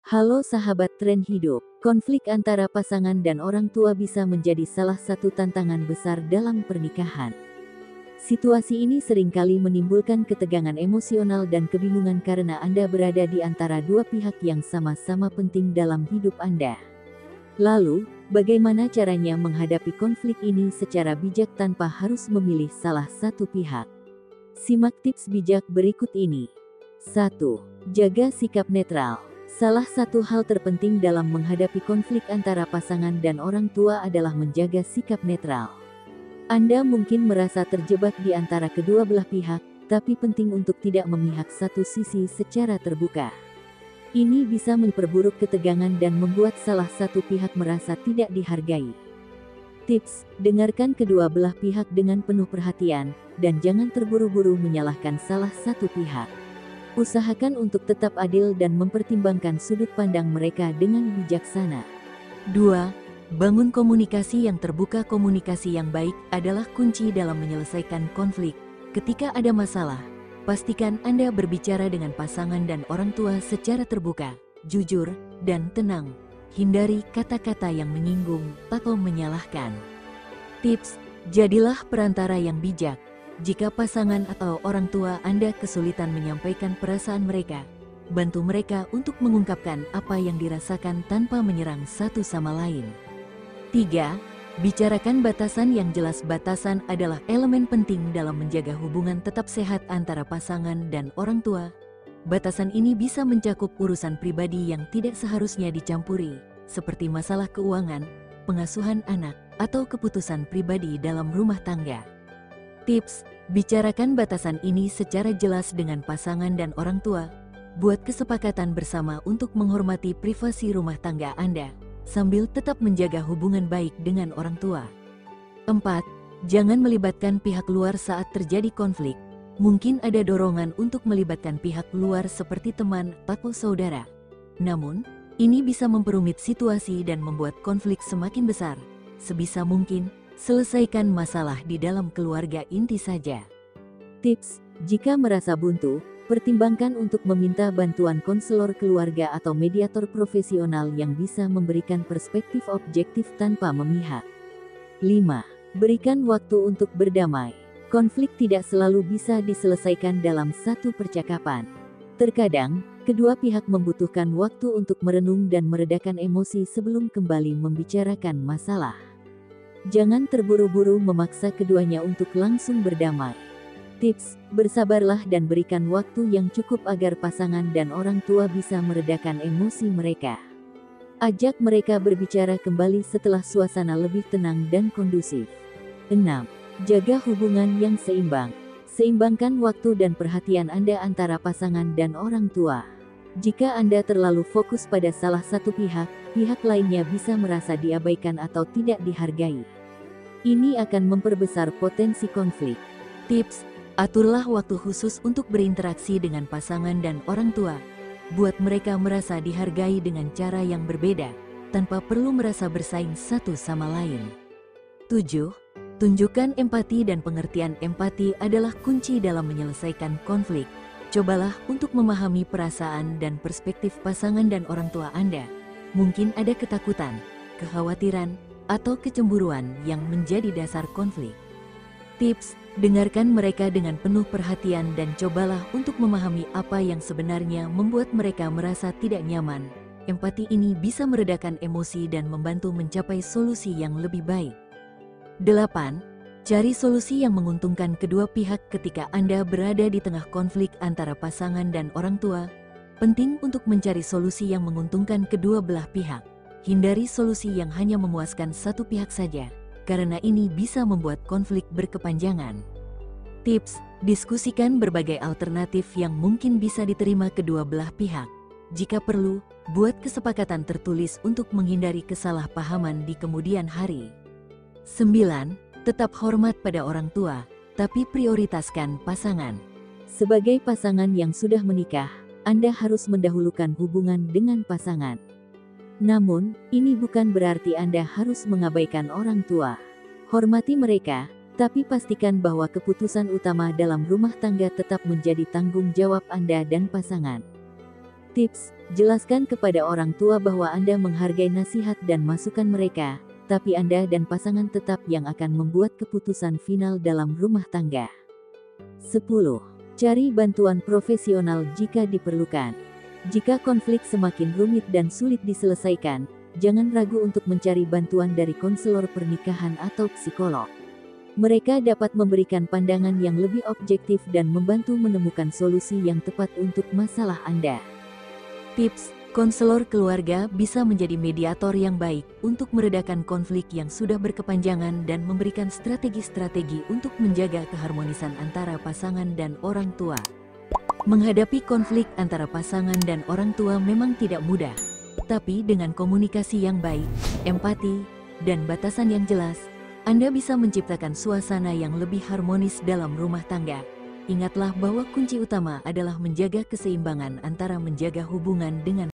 Halo sahabat tren hidup, konflik antara pasangan dan orang tua bisa menjadi salah satu tantangan besar dalam pernikahan. Situasi ini seringkali menimbulkan ketegangan emosional dan kebingungan karena Anda berada di antara dua pihak yang sama-sama penting dalam hidup Anda. Lalu, bagaimana caranya menghadapi konflik ini secara bijak tanpa harus memilih salah satu pihak? Simak tips bijak berikut ini. 1. Jaga sikap netral. Salah satu hal terpenting dalam menghadapi konflik antara pasangan dan orang tua adalah menjaga sikap netral. Anda mungkin merasa terjebak di antara kedua belah pihak, tapi penting untuk tidak memihak satu sisi secara terbuka. Ini bisa memperburuk ketegangan dan membuat salah satu pihak merasa tidak dihargai. Tips: dengarkan kedua belah pihak dengan penuh perhatian, dan jangan terburu-buru menyalahkan salah satu pihak. Usahakan untuk tetap adil dan mempertimbangkan sudut pandang mereka dengan bijaksana. 2. Bangun komunikasi yang terbuka. Komunikasi yang baik adalah kunci dalam menyelesaikan konflik. Ketika ada masalah, pastikan Anda berbicara dengan pasangan dan orang tua secara terbuka, jujur, dan tenang. Hindari kata-kata yang menyinggung atau menyalahkan. Tips: jadilah perantara yang bijak. Jika pasangan atau orang tua Anda kesulitan menyampaikan perasaan mereka, bantu mereka untuk mengungkapkan apa yang dirasakan tanpa menyerang satu sama lain. 3. Bicarakan batasan yang jelas. Batasan adalah elemen penting dalam menjaga hubungan tetap sehat antara pasangan dan orang tua. Batasan ini bisa mencakup urusan pribadi yang tidak seharusnya dicampuri, seperti masalah keuangan, pengasuhan anak, atau keputusan pribadi dalam rumah tangga. Tips: bicarakan batasan ini secara jelas dengan pasangan dan orang tua. Buat kesepakatan bersama untuk menghormati privasi rumah tangga Anda, sambil tetap menjaga hubungan baik dengan orang tua. 4. Jangan melibatkan pihak luar saat terjadi konflik. Mungkin ada dorongan untuk melibatkan pihak luar seperti teman atau saudara. Namun, ini bisa memperumit situasi dan membuat konflik semakin besar. Sebisa mungkin, selesaikan masalah di dalam keluarga inti saja. Tips: jika merasa buntu, pertimbangkan untuk meminta bantuan konselor keluarga atau mediator profesional yang bisa memberikan perspektif objektif tanpa memihak. 5. Berikan waktu untuk berdamai. Konflik tidak selalu bisa diselesaikan dalam satu percakapan. Terkadang, kedua pihak membutuhkan waktu untuk merenung dan meredakan emosi sebelum kembali membicarakan masalah. Jangan terburu-buru memaksa keduanya untuk langsung berdamai. Tips: bersabarlah dan berikan waktu yang cukup agar pasangan dan orang tua bisa meredakan emosi mereka. Ajak mereka berbicara kembali setelah suasana lebih tenang dan kondusif. 6. Jaga hubungan yang seimbang. Seimbangkan waktu dan perhatian Anda antara pasangan dan orang tua. Jika Anda terlalu fokus pada salah satu pihak, pihak lainnya bisa merasa diabaikan atau tidak dihargai. Ini akan memperbesar potensi konflik. Tips: aturlah waktu khusus untuk berinteraksi dengan pasangan dan orang tua. Buat mereka merasa dihargai dengan cara yang berbeda, tanpa perlu merasa bersaing satu sama lain. 7. Tunjukkan empati dan pengertian. Empati adalah kunci dalam menyelesaikan konflik. Cobalah untuk memahami perasaan dan perspektif pasangan dan orang tua Anda. Mungkin ada ketakutan, kekhawatiran, atau kecemburuan yang menjadi dasar konflik. Tips: dengarkan mereka dengan penuh perhatian dan cobalah untuk memahami apa yang sebenarnya membuat mereka merasa tidak nyaman. Empati ini bisa meredakan emosi dan membantu mencapai solusi yang lebih baik. 8. Cari solusi yang menguntungkan kedua pihak. Ketika Anda berada di tengah konflik antara pasangan dan orang tua, penting untuk mencari solusi yang menguntungkan kedua belah pihak. Hindari solusi yang hanya memuaskan satu pihak saja, karena ini bisa membuat konflik berkepanjangan. Tips: diskusikan berbagai alternatif yang mungkin bisa diterima kedua belah pihak. Jika perlu, buat kesepakatan tertulis untuk menghindari kesalahpahaman di kemudian hari. 9. Tetap hormat pada orang tua, tapi prioritaskan pasangan. Sebagai pasangan yang sudah menikah, Anda harus mendahulukan hubungan dengan pasangan. Namun, ini bukan berarti Anda harus mengabaikan orang tua. Hormati mereka, tapi pastikan bahwa keputusan utama dalam rumah tangga tetap menjadi tanggung jawab Anda dan pasangan. Tips: jelaskan kepada orang tua bahwa Anda menghargai nasihat dan masukan mereka, tapi Anda dan pasangan tetap yang akan membuat keputusan final dalam rumah tangga. 10. Cari bantuan profesional jika diperlukan. Jika konflik semakin rumit dan sulit diselesaikan, jangan ragu untuk mencari bantuan dari konselor pernikahan atau psikolog. Mereka dapat memberikan pandangan yang lebih objektif dan membantu menemukan solusi yang tepat untuk masalah Anda. Tips: konselor keluarga bisa menjadi mediator yang baik untuk meredakan konflik yang sudah berkepanjangan dan memberikan strategi-strategi untuk menjaga keharmonisan antara pasangan dan orang tua. Menghadapi konflik antara pasangan dan orang tua memang tidak mudah, tapi dengan komunikasi yang baik, empati, dan batasan yang jelas, Anda bisa menciptakan suasana yang lebih harmonis dalam rumah tangga. Ingatlah bahwa kunci utama adalah menjaga keseimbangan antara menjaga hubungan dengan